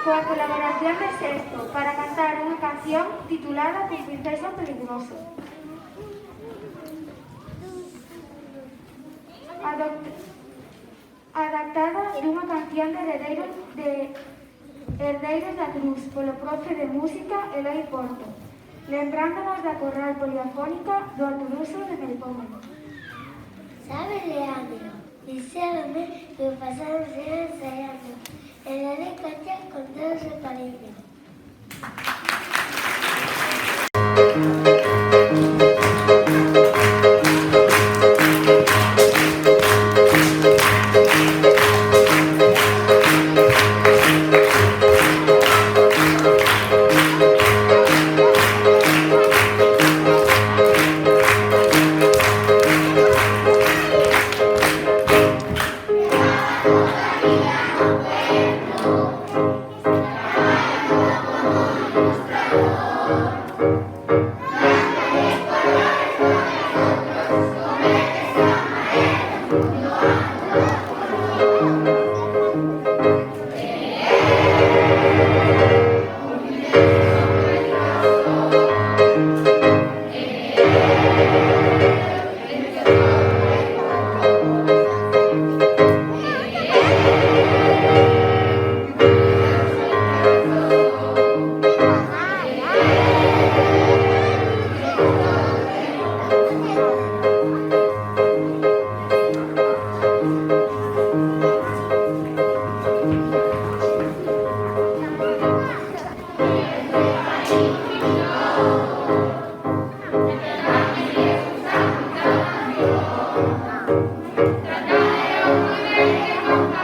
coa colaboración de Sexto para cantar unha canción titulada Un princeso peligroso. Adaptada dunha canción de Herdeiros da Cruz polo profe de música Eloi Porto, lembrándonos da corral poliafónica do Arturuso de Melpómeno. Sabes, Leandro, dixéronme que o pasado será ensaiando e daré coche con todo o seu cariño.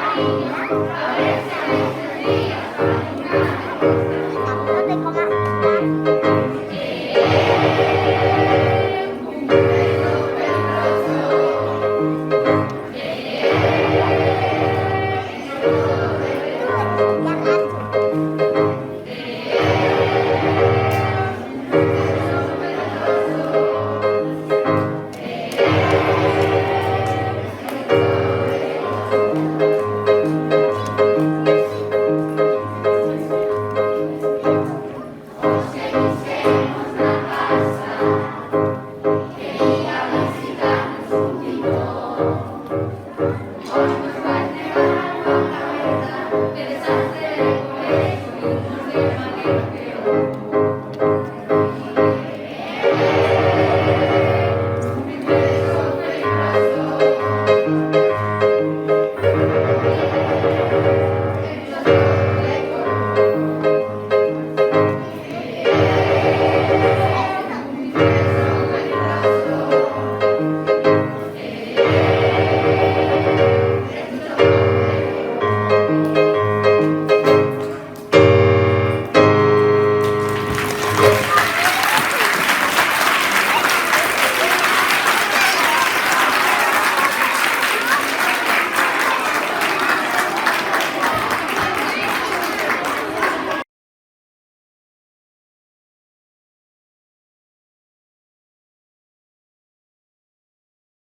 Trataré de con cariño.